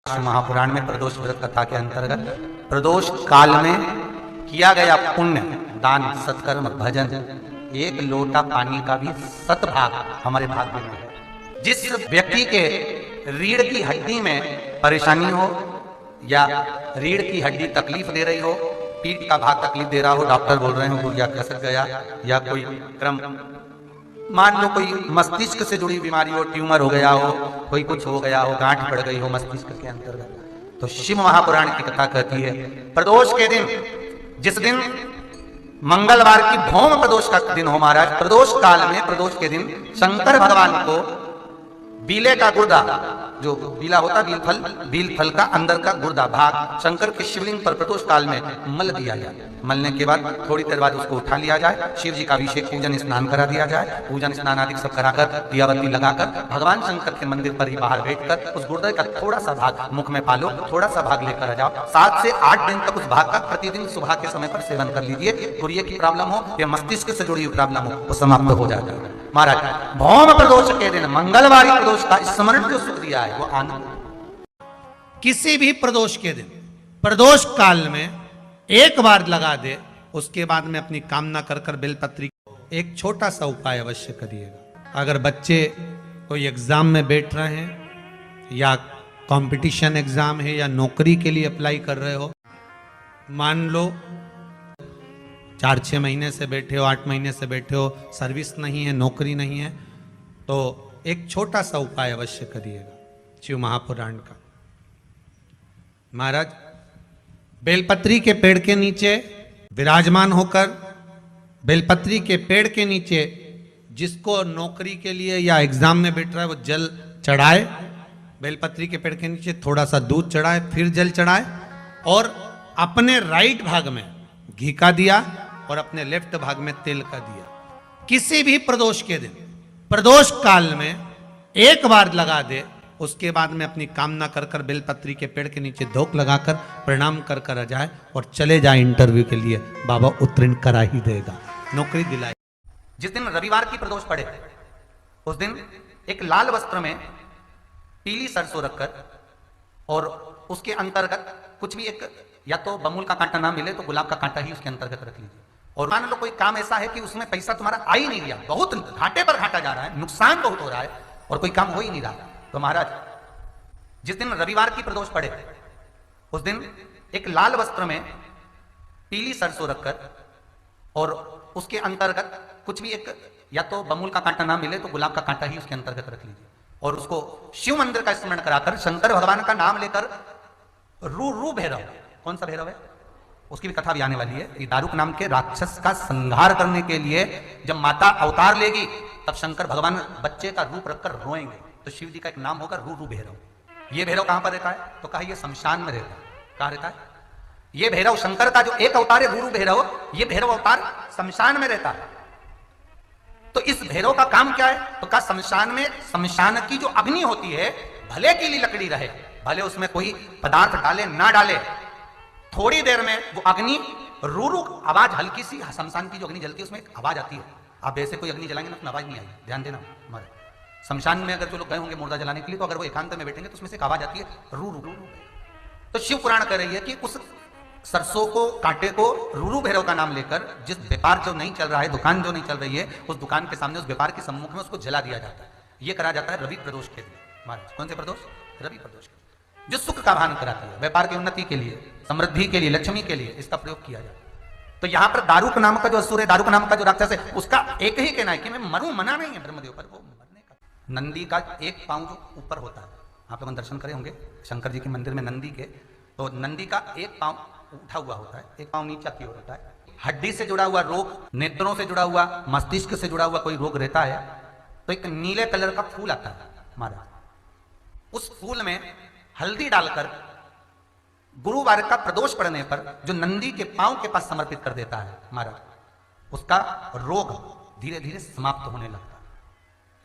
महापुराण में प्रदोष व्रत कथा के अंतर्गत प्रदोष काल में किया गया पुण्य दान सत्कर्म भजन एक लोटा पानी का भी 7 भाग हमारे भाग्य में है। जिस व्यक्ति के रीढ़ की हड्डी में परेशानी हो या रीढ़ की हड्डी तकलीफ दे रही हो, पीठ का भाग तकलीफ दे रहा हो, डॉक्टर बोल रहे हो गुड़िया खसक गया या कोई क्रम, मान लो कोई मस्तिष्क से जुड़ी बीमारी हो, ट्यूमर हो गया हो, कोई कुछ हो गया हो, गांठ पड़ गई हो मस्तिष्क के अंतर्गत, तो शिव महापुराण की कथा कहती है प्रदोष के दिन, जिस दिन मंगलवार की भौम प्रदोष का दिन हो महाराज, प्रदोष काल में प्रदोष के दिन शंकर भगवान को बीले का गुर्दा, जो बीला होता बील फल का अंदर का गुर्दा भाग शंकर के शिवलिंग पर प्रदोष काल में मल दिया जाए। मलने के बाद थोड़ी देर बाद उसको उठा लिया जाए, शिव जी का अभिषेक पूजन स्नान करा दिया जाए, पूजन स्नान आदि सब कराकर दियाबत्ती लगाकर भगवान शंकर के मंदिर पर ही बाहर बैठकर उस गुर्दे का थोड़ा सा भाग मुख में पालो, थोड़ा सा भाग लेकर आ जाओ। 7 से 8 दिन तक उस भाग का प्रतिदिन सुबह के समय पर सेवन कर लीजिए। गुर्दे की प्रॉब्लम हो या मस्तिष्क से जुड़ी हुई प्रॉब्लम हो वो समाप्त हो जाता है महाराज। भौम प्रदोष के दिन मंगलवारी प्रदोष का स्मरण जो सुख दिया है वो आनंद। किसी भी प्रदोष के दिन प्रदोष काल में एक बार लगा दे, उसके बाद में अपनी कामना कर कर बेलपत्री एक छोटा सा उपाय अवश्य करिएगा। अगर बच्चे कोई एग्जाम में बैठ रहे हैं या कंपटीशन एग्जाम है या नौकरी के लिए अप्लाई कर रहे हो, मान लो 4-6 महीने से बैठे हो, 8 महीने से बैठे हो, सर्विस नहीं है, नौकरी नहीं है, तो एक छोटा सा उपाय अवश्य करिएगा शिव महापुराण का। महाराज बेलपत्री के पेड़ के नीचे विराजमान होकर, बेलपत्री के पेड़ के नीचे जिसको नौकरी के लिए या एग्जाम में बैठ रहा है वो जल चढ़ाए, बेलपत्री के पेड़ के नीचे थोड़ा सा दूध चढ़ाए, फिर जल चढ़ाए और अपने राइट भाग में घी का दिया और अपने लेफ्ट भाग में तेल का दिया। किसी भी प्रदोष के दिन प्रदोष काल में एक बार लगा दे, उसके बाद में अपनी कामना कर कर बेलपत्री के पेड़ के नीचे धोख लगाकर प्रणाम कर कर आ जाए और चले जाए इंटरव्यू के लिए, बाबा उत्तीर्ण करा ही देगा, नौकरी दिलाए। जिस दिन रविवार की प्रदोष पड़े उस दिन एक लाल वस्त्र में पीली सरसों रखकर और उसके अंतर्गत कुछ भी एक, या तो बमूल का कांटा ना मिले तो गुलाब का कांटा ही उसके अंतर्गत रख लीजिए। और मान लो कोई काम ऐसा है कि उसमें पैसा तुम्हारा आ ही नहीं रहा, बहुत घाटे पर घाटा जा रहा है, नुकसान बहुत हो रहा है और कोई काम हो ही नहीं रहा, तो महाराज जिस दिन रविवार की प्रदोष पड़े उस दिन एक लाल वस्त्र में पीली सरसों रखकर और उसके अंतर्गत कुछ भी एक, या तो बमूल का कांटा ना मिले तो गुलाब का कांटा ही उसके अंतर्गत रख लीजिए और उसको शिव मंदिर का स्मरण कराकर शंकर भगवान का नाम लेकर रू भैरव, कौन सा भैरव है उसकी भी कथा भी आने वाली है। ये दारुक नाम के राक्षस का संहार करने के लिए जब माता अवतार लेगी तब शंकर भगवान बच्चे का रूप रखकर रोएंगे, तो शिव जी का एक नाम होगा रू भैरव। ये भैरव कहां पर रहता है तो कहा ये शमशान में रहता है। कहां रहता है ये भैरव? शंकर का जो एक अवतार है रू भैरव, ये भैरव अवतार शमशान में रहता है। तो इस भैरव का काम क्या है तो कहा शमशान में, शमशान की जो अग्नि होती है भले की लकड़ी रहे, भले उसमें कोई पदार्थ डाले ना डाले, थोड़ी देर में वो अग्नि रू आवाज, हल्की सी शमशान की जो अग्नि जलती है उसमें एक आवाज आती है। आप ऐसे कोई अग्नि जलाएंगे ना उसमें आवाज नहीं आई, ध्यान देना। हमारे शमशान में अगर जो लोग गए होंगे मुर्दा जलाने के लिए, तो अगर वो एकांत में बैठेंगे तो उसमें से एक आवाज आती है रू रू रू। तो शिव पुराण कह रही है कि उस सरसों को, कांटे को रू भैरव का नाम लेकर जिस व्यापार जो नहीं चल रहा है, दुकान जो नहीं चल रही है, उस दुकान के सामने, उस व्यापार के सम्मुख में उसको जला दिया जाता है। ये करा जाता है रवि प्रदोष के दिन महाराज। कौन से प्रदोष? रवि प्रदोष के, जो सुख का भान कराती है, व्यापार की उन्नति के लिए, समृद्धि के लिए, लक्ष्मी के लिए इसका प्रयोग किया जाता है। तो यहां पर दारुक नाम का जो असुर है, दारुक नाम का जो राक्षस है, उसका एक ही कहना है कि मैं मरूं, मना नहीं है ब्रह्मदेव पर, वो मरने का। नंदी का एक पांव जो ऊपर होता है, आप लोग दर्शन करे होंगे शंकर जी के मंदिर में नंदी के, तो नंदी का एक पांव उठा हुआ होता है, एक पांव नीचे की ओर होता है। हड्डी से जुड़ा हुआ रोग, नेत्रों से जुड़ा हुआ, मस्तिष्क से जुड़ा हुआ कोई रोग रहता है तो एक नीले कलर का फूल आता है महाराज, उस फूल में हल्दी डालकर गुरुवार का प्रदोष पड़ने पर जो नंदी के पांव के पास समर्पित कर देता है महाराज, उसका रोग धीरे धीरे समाप्त होने लगता है।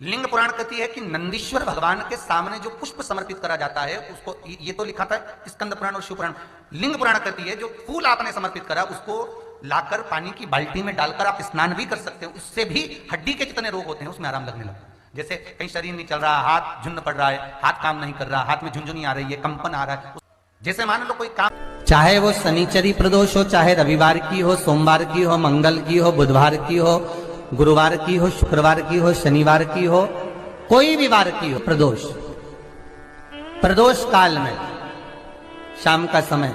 लिंग पुराण कहती है कि नंदीश्वर भगवान के सामने जो पुष्प समर्पित करा जाता है उसको, ये तो लिखा था स्कंद पुराण और शिव पुराण, लिंग पुराण कहती है जो फूल आपने समर्पित करा उसको लाकर पानी की बाल्टी में डालकर आप स्नान भी कर सकते हो, उससे भी हड्डी के जितने रोग होते हैं उसमें आराम लगने लगता है। जैसे कहीं शरीर नहीं चल रहा, हाथ झुन्न पड़ रहा है, हाथ काम नहीं कर रहा, हाथ में झुंझुनी आ रही है, कंपन आ रहा है, जैसे मान लो कोई काम, चाहे वो शनिचरी प्रदोष हो, चाहे रविवार की हो, सोमवार की हो, मंगल की हो, बुधवार की हो, गुरुवार की हो, शुक्रवार की हो, शनिवार की हो, कोई भी वार की हो, प्रदोष काल में शाम का समय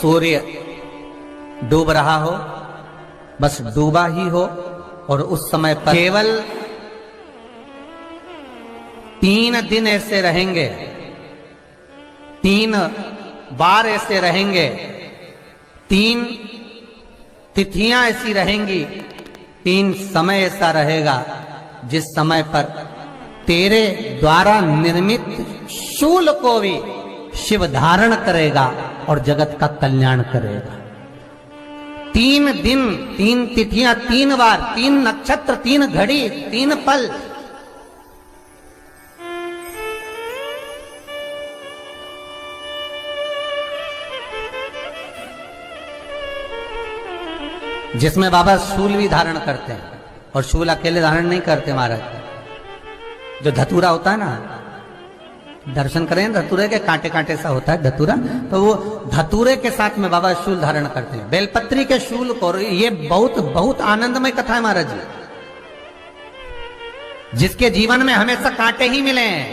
सूर्य डूब रहा हो, बस डूबा ही हो, और उस समय पर केवल 3 दिन ऐसे रहेंगे, 3 बार ऐसे रहेंगे, 3 तिथियां ऐसी रहेंगी, 3 समय ऐसा रहेगा जिस समय पर तेरे द्वारा निर्मित शूल को भी शिव धारण करेगा और जगत का कल्याण करेगा। 3 दिन, 3 तिथियां, 3 बार, 3 नक्षत्र, 3 घड़ी, 3 पल, जिसमें बाबा शूल भी धारण करते हैं, और शूल अकेले धारण नहीं करते महाराज, जो धतूरा होता है ना, दर्शन करें धतूरे के, कांटे कांटे सा होता है धतूरा, तो वो धतूरे के साथ में बाबा शूल धारण करते हैं, बेलपत्री के शूल को। ये बहुत बहुत आनंदमय कथा है महाराज जी, जिसके जीवन में हमेशा कांटे ही मिले हैं।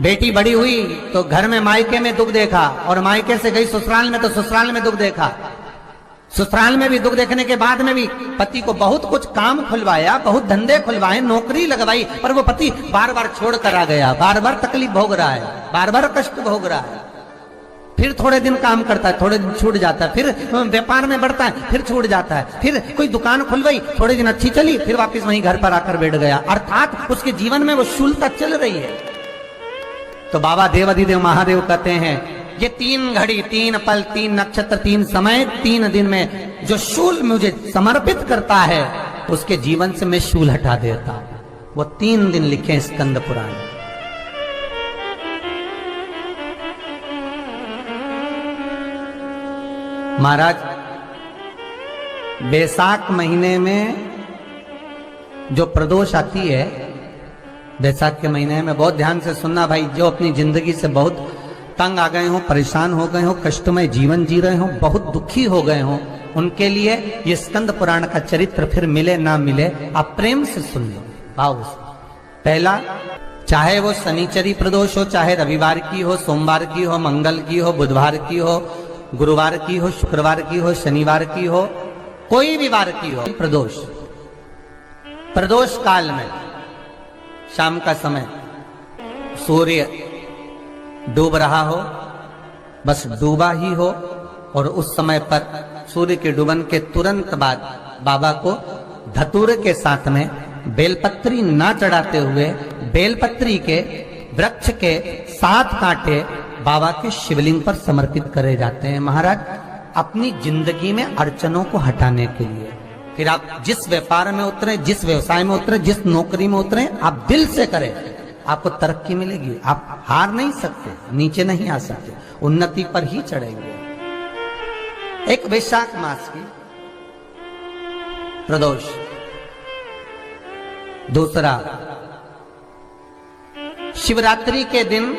बेटी बड़ी हुई तो घर में मायके में दुख देखा, और मायके से गई ससुराल में तो ससुराल में दुख देखा, ससुराल में भी दुख देखने के बाद में भी पति को बहुत कुछ काम खुलवाया, बहुत धंधे खुलवाए, नौकरी लगवाई, पर वो पति बार बार छोड़ कर आ गया, बार बार तकलीफ भोग रहा है, बार बार कष्ट भोग रहा है। फिर थोड़े दिन काम करता है, थोड़े दिन छूट जाता है, फिर व्यापार में बढ़ता है, फिर छूट जाता है, फिर कोई दुकान खुलवाई, थोड़े दिन अच्छी चली, फिर वापस वहीं घर पर आकर बैठ गया, अर्थात उसके जीवन में वो शूलता चल रही है। तो बाबा देवाधिदेव महादेव कहते हैं, ये 3 घड़ी, 3 पल, 3 नक्षत्र, 3 समय, 3 दिन में जो शूल मुझे समर्पित करता है, उसके जीवन से मैं शूल हटा देता हूं। वो 3 दिन लिखे स्कंद पुराण। महाराज बैसाख महीने में जो प्रदोष आती है, बैसाख के महीने में बहुत ध्यान से सुनना भाई, जो अपनी जिंदगी से बहुत तंग आ गए हो, परेशान हो गए हो, कष्टमय जीवन जी रहे हो, बहुत दुखी हो गए हो, उनके लिए ये स्कंद पुराण का चरित्र फिर मिले ना मिले, आप प्रेम से सुन लो भाव से। पहला, चाहे वो शनिचरी प्रदोष हो, चाहे रविवार की हो, सोमवार की हो, मंगल की हो, बुधवार की हो, गुरुवार की हो, शुक्रवार की हो, शनिवार की हो, कोई भी वार की हो, प्रदोष काल में शाम का समय सूर्य डूब रहा हो, बस डूबा ही हो, और उस समय पर सूर्य के डूबन के तुरंत बाद बाबा को धतूरे के साथ में बेलपत्री ना चढ़ाते हुए बेलपत्री के वृक्ष के 7 कांटे बाबा के शिवलिंग पर समर्पित करे जाते हैं महाराज, अपनी जिंदगी में अड़चनों को हटाने के लिए। फिर आप जिस व्यापार में उतरे, जिस व्यवसाय में उतरे, जिस नौकरी में उतरे, आप दिल से करें, आपको तरक्की मिलेगी। आप हार नहीं सकते, नीचे नहीं आ सकते, उन्नति पर ही चढ़ेंगे। एक वैशाख मास की प्रदोष, दूसरा शिवरात्रि के दिन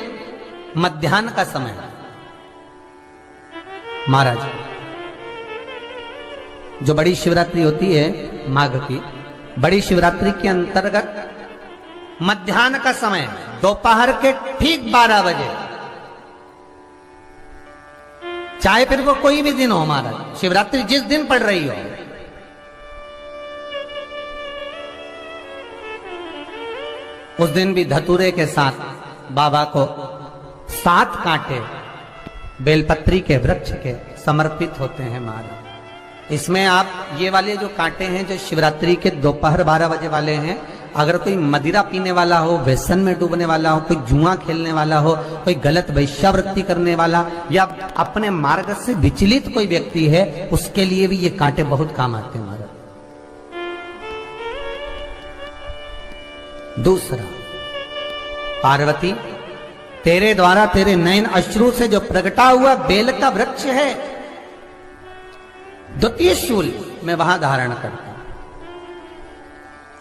मध्याह्न का समय महाराज, जो बड़ी शिवरात्रि होती है माघ की, बड़ी शिवरात्रि के अंतर्गत मध्याह्न का समय, दोपहर के ठीक 12 बजे, चाहे फिर वो कोई भी दिन हो महाराज, शिवरात्रि जिस दिन पड़ रही हो, उस दिन भी धतूरे के साथ बाबा को 7 कांटे बेलपत्री के वृक्ष के समर्पित होते हैं महाराज। इसमें आप ये वाले जो कांटे हैं, जो शिवरात्रि के दोपहर 12 बजे वाले हैं, अगर कोई मदिरा पीने वाला हो, व्यसन में डूबने वाला हो, कोई जुआ खेलने वाला हो, कोई गलत वैश्यावृत्ति करने वाला, या अपने मार्ग से विचलित कोई व्यक्ति है, उसके लिए भी ये कांटे बहुत काम आते हैं महाराज। दूसरा, पार्वती तेरे द्वारा तेरे नयन अश्रु से जो प्रगटा हुआ बेल का वृक्ष है, द्वितीय शूल मैं वहां धारण करता हूं।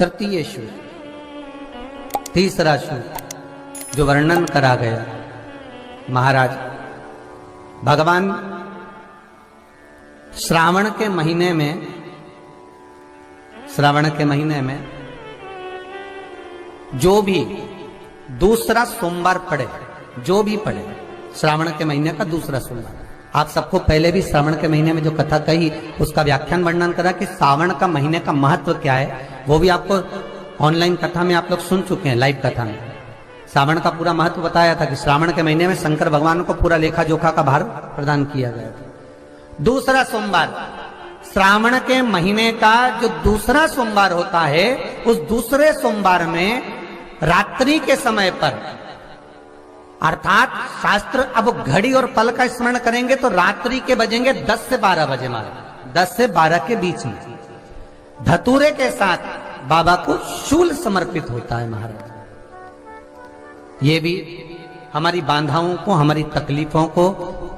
तृतीय शु, तीसरा शु जो वर्णन करा गया, महाराज भगवान श्रावण के महीने में जो भी दूसरा सोमवार पड़े, जो भी पड़े श्रावण के महीने का दूसरा सोमवार, आप सबको पहले भी श्रावण के महीने में जो कथा कही उसका व्याख्यान वर्णन करा कि श्रावण का महीने का महत्व क्या है, वो भी आपको ऑनलाइन कथा में आप लोग सुन चुके हैं, लाइव कथा में श्रावण का पूरा महत्व बताया था कि श्रावण के महीने में शंकर भगवान को पूरा लेखा जोखा का भार प्रदान किया गया था। दूसरा सोमवार, श्रावण के महीने का जो दूसरा सोमवार होता है, उस दूसरे सोमवार में रात्रि के समय पर, अर्थात शास्त्र अब घड़ी और पल का स्मरण करेंगे तो रात्रि के बजेंगे 10 से 12 बजे, महाराज 10 से 12 के बीच में धतूरे के साथ बाबा को शूल समर्पित होता है। महाराज ये भी हमारी बाधाओं को, हमारी तकलीफों को,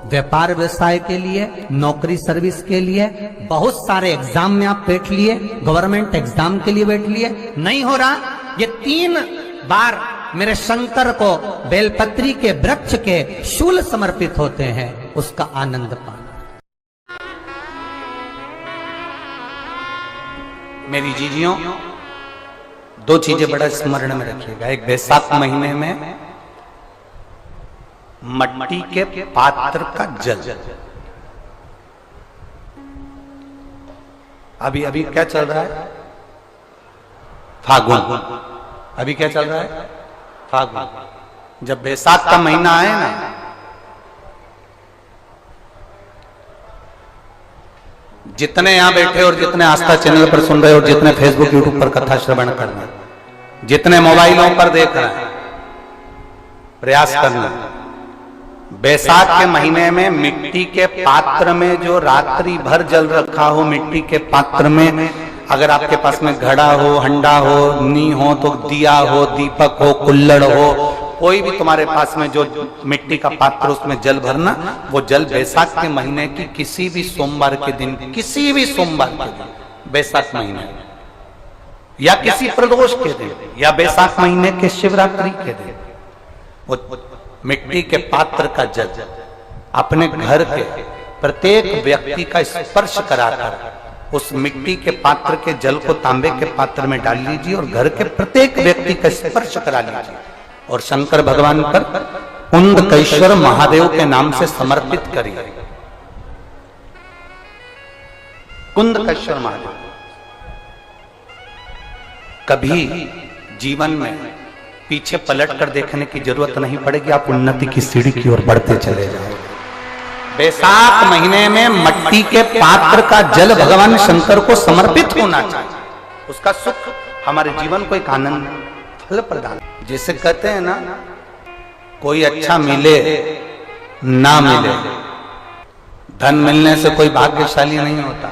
व्यापार व्यवसाय के लिए, नौकरी सर्विस के लिए, बहुत सारे एग्जाम में आप बैठ लिए, गवर्नमेंट एग्जाम के लिए बैठ लिए, नहीं हो रहा, ये 3 बार मेरे शंकर को बेलपत्री के वृक्ष के शूल समर्पित होते हैं, उसका आनंद पाना। मेरी जीजियों, 2 चीजें बड़ा स्मरण में रखिएगा। एक बैसाख महीने में मट्टी के पात्र का जल, अभी अभी क्या चल रहा है, फागुन, अभी क्या चल रहा है, फागुन। जब बैसाख का महीना आए ना, जितने यहां बैठे और जितने आस्था चैनल पर सुन रहे और जितने फेसबुक यूट्यूब पर कथा श्रवण कर रहे, जितने मोबाइलों पर देख रहे हैं, प्रयास करना, बैसाख के महीने में मिट्टी के पात्र में जो रात्रि भर जल रखा हो, मिट्टी के पात्र में, अगर आपके पास में घड़ा हो, हंडा हो, नी हो, तो दिया हो, दीपक हो, कुल्लड़ हो, कोई भी तुम्हारे पास में जो मिट्टी का पात्र, उसमें जल भरना। वो जल बैसाख के महीने की किसी भी सोमवार के दिन, किसी भी सोमवार के दिन, बैसाख महीने या किसी प्रदोष के दिन या बैसाख महीने के शिवरात्रि के दिन, वो मिट्टी के पात्र का जल अपने घर के प्रत्येक व्यक्ति का स्पर्श कराकर उस मिट्टी के पात्र के जल को तांबे के पात्र में डाल लीजिए और घर के प्रत्येक व्यक्ति का स्पर्श करा लीजिए और शंकर भगवान पर कुंदकेश्वर महादेव के नाम से समर्पित करिए। कुंदकेश्वर महादेव, कभी जीवन में पीछे पलट कर देखने की जरूरत नहीं पड़ेगी, आप उन्नति की सीढ़ी की ओर बढ़ते चले जाओगे। बैसाख महीने में मट्टी के पात्र का जल भगवान शंकर को समर्पित होना चाहिए, उसका सुख हमारे जीवन को एक आनंद फल प्रदान। जैसे कहते हैं ना, कोई अच्छा मिले ना मिले, धन मिलने से कोई भाग्यशाली नहीं होता,